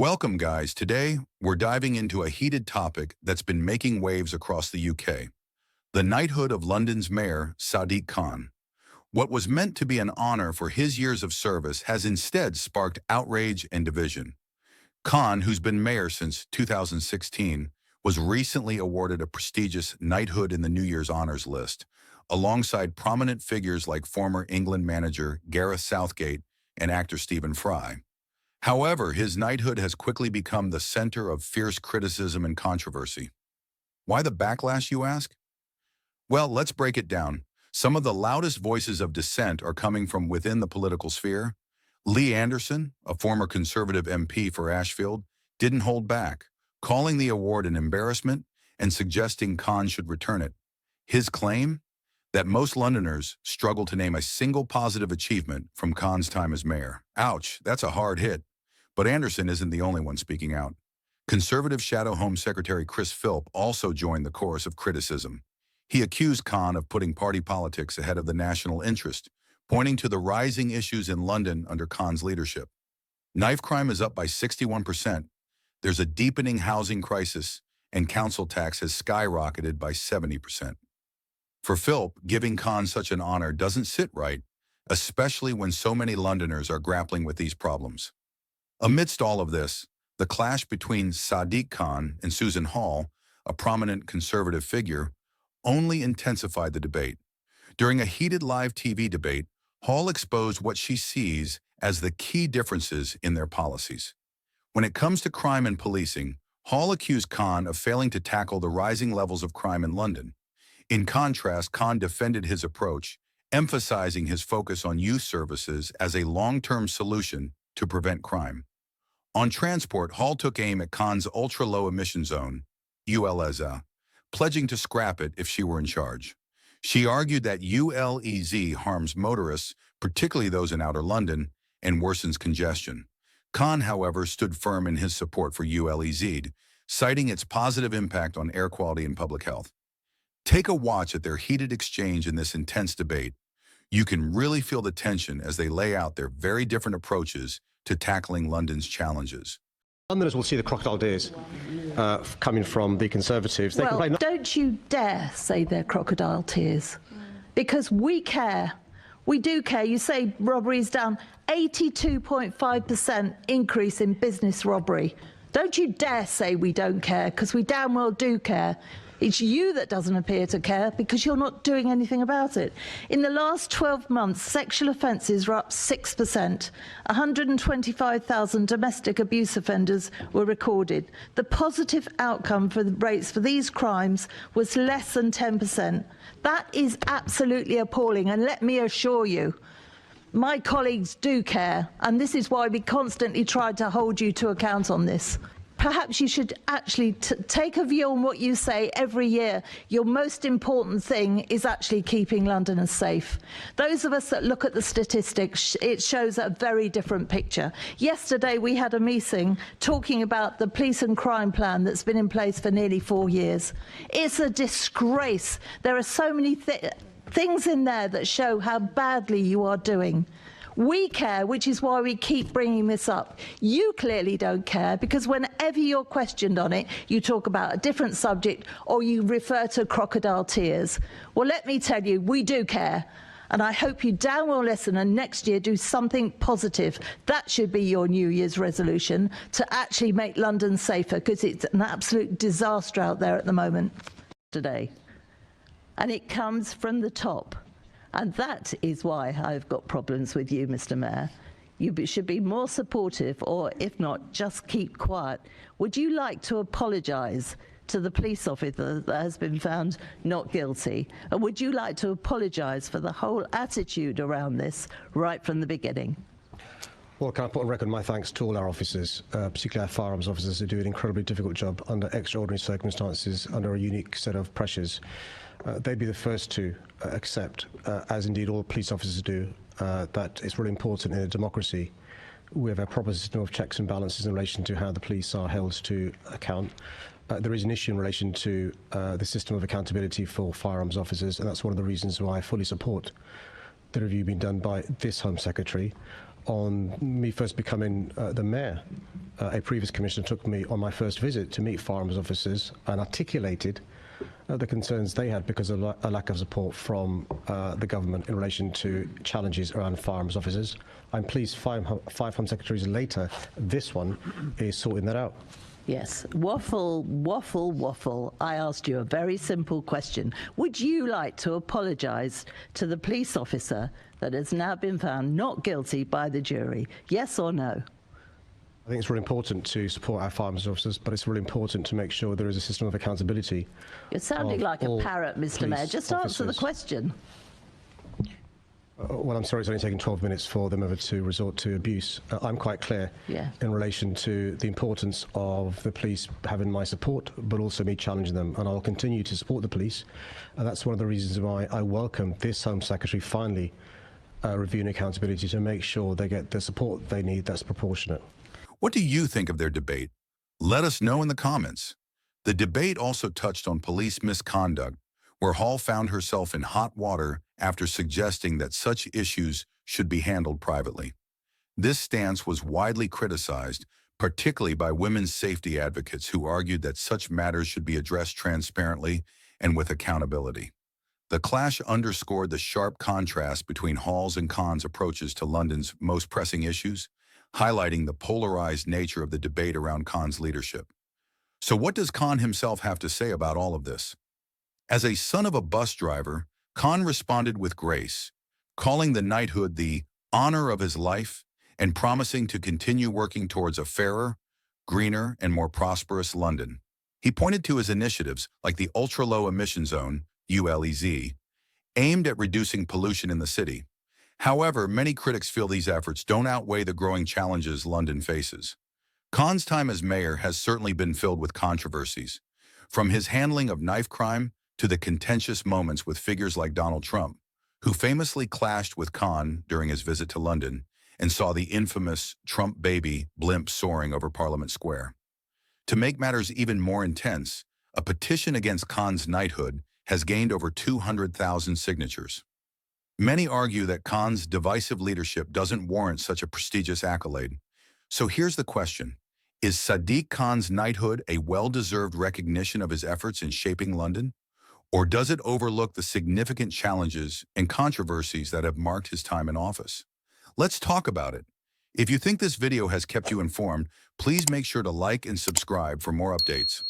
Welcome, guys. Today, we're diving into a heated topic that's been making waves across the UK. The knighthood of London's mayor, Sadiq Khan. What was meant to be an honor for his years of service has instead sparked outrage and division. Khan, who's been mayor since 2016, was recently awarded a prestigious knighthood in the New Year's honors list, alongside prominent figures like former England manager Gareth Southgate and actor Stephen Fry. However, his knighthood has quickly become the center of fierce criticism and controversy. Why the backlash, you ask? Well, let's break it down. Some of the loudest voices of dissent are coming from within the political sphere. Lee Anderson, a former Conservative MP for Ashfield, didn't hold back, calling the award an embarrassment and suggesting Khan should return it. His claim? That most Londoners struggle to name a single positive achievement from Khan's time as mayor. Ouch, that's a hard hit. But Anderson isn't the only one speaking out. Conservative Shadow Home Secretary Philp also joined the chorus of criticism. He accused Khan of putting party politics ahead of the national interest, pointing to the rising issues in London under Khan's leadership. Knife crime is up by 61%. There's a deepening housing crisis, and council tax has skyrocketed by 70%. For Philp, giving Khan such an honor doesn't sit right, especially when so many Londoners are grappling with these problems. Amidst all of this, the clash between Sadiq Khan and Susan Hall, a prominent Conservative figure, only intensified the debate. During a heated live TV debate, Hall exposed what she sees as the key differences in their policies. When it comes to crime and policing, Hall accused Khan of failing to tackle the rising levels of crime in London. In contrast, Khan defended his approach, emphasizing his focus on youth services as a long-term solution to prevent crime. On transport, Hall took aim at Khan's Ultra Low Emission Zone, ULEZ, pledging to scrap it if she were in charge. She argued that ULEZ harms motorists, particularly those in outer London, and worsens congestion. Khan, however, stood firm in his support for ULEZ, citing its positive impact on air quality and public health. Take a watch at their heated exchange in this intense debate. You can really feel the tension as they lay out their very different approaches to tackling London's challenges. Londoners will see the crocodile tears coming from the Conservatives. Well, don't you dare say they're crocodile tears, because we care. We do care. You say robbery's down, 82.5% increase in business robbery. Don't you dare say we don't care, because we damn well do care. It's you that doesn't appear to care because you're not doing anything about it. In the last 12 months, sexual offences were up 6%. 125,000 domestic abuse offenders were recorded. The positive outcome for the rates for these crimes was less than 10%. That is absolutely appalling, and let me assure you, my colleagues do care, and this is why we constantly try to hold you to account on this. Perhaps you should actually take a view on what you say every year. Your most important thing is actually keeping Londoners safe. Those of us that look at the statistics, it shows a very different picture. Yesterday we had a meeting talking about the police and crime plan that's been in place for nearly 4 years. It's a disgrace. There are so many things in there that show how badly you are doing. We care, which is why we keep bringing this up. You clearly don't care, because whenever you're questioned on it, you talk about a different subject or you refer to crocodile tears. Well, let me tell you, we do care. And I hope you damn well listen and next year do something positive. That should be your New Year's resolution, to actually make London safer, because it's an absolute disaster out there at the moment today. And it comes from the top. And that is why I've got problems with you, Mr. Mayor. You should be more supportive, or if not, just keep quiet. Would you like to apologise to the police officer that has been found not guilty? And would you like to apologise for the whole attitude around this right from the beginning? Well, can I put on record my thanks to all our officers, particularly our firearms officers, who do an incredibly difficult job under extraordinary circumstances, under a unique set of pressures. They'd be the first to accept, as indeed all police officers do, that it's really important in a democracy. We have a proper system of checks and balances in relation to how the police are held to account. There is an issue in relation to the system of accountability for firearms officers, and that's one of the reasons why I fully support the review being done by this Home Secretary. on me first becoming the mayor. A previous commissioner took me on my first visit to meet firearms officers and articulated the concerns they had because of a lack of support from the government in relation to challenges around firearms officers. I'm pleased 5 Home Secretaries later, this one is sorting that out. Yes, waffle, waffle, waffle. I asked you a very simple question. Would you like to apologise to the police officer that has now been found not guilty by the jury? Yes or no? I think it's really important to support our firearms officers, but it's really important to make sure there is a system of accountability. You're sounding like a parrot, Mr. Mayor. Just answer the question. Well, I'm sorry it's only taken 12 minutes for them ever to resort to abuse. I'm quite clear in relation to the importance of the police having my support, but also me challenging them. And I will continue to support the police. And that's one of the reasons why I welcome this Home Secretary finally reviewing accountability to make sure they get the support they need that's proportionate. What do you think of their debate? Let us know in the comments. The debate also touched on police misconduct, where Hall found herself in hot water after suggesting that such issues should be handled privately. This stance was widely criticized, particularly by women's safety advocates who argued that such matters should be addressed transparently and with accountability. The clash underscored the sharp contrast between Hall's and Khan's approaches to London's most pressing issues, highlighting the polarized nature of the debate around Khan's leadership. So what does Khan himself have to say about all of this? As a son of a bus driver, Khan responded with grace, calling the knighthood the honor of his life and promising to continue working towards a fairer, greener, and more prosperous London. He pointed to his initiatives like the Ultra Low Emission Zone, ULEZ, aimed at reducing pollution in the city. However, many critics feel these efforts don't outweigh the growing challenges London faces. Khan's time as mayor has certainly been filled with controversies, from his handling of knife crime to the contentious moments with figures like Donald Trump, who famously clashed with Khan during his visit to London and saw the infamous Trump baby blimp soaring over Parliament Square. To make matters even more intense, a petition against Khan's knighthood has gained over 200,000 signatures. Many argue that Khan's divisive leadership doesn't warrant such a prestigious accolade. So here's the question. Is Sadiq Khan's knighthood a well-deserved recognition of his efforts in shaping London? Or does it overlook the significant challenges and controversies that have marked his time in office? Let's talk about it. If you think this video has kept you informed, please make sure to like and subscribe for more updates.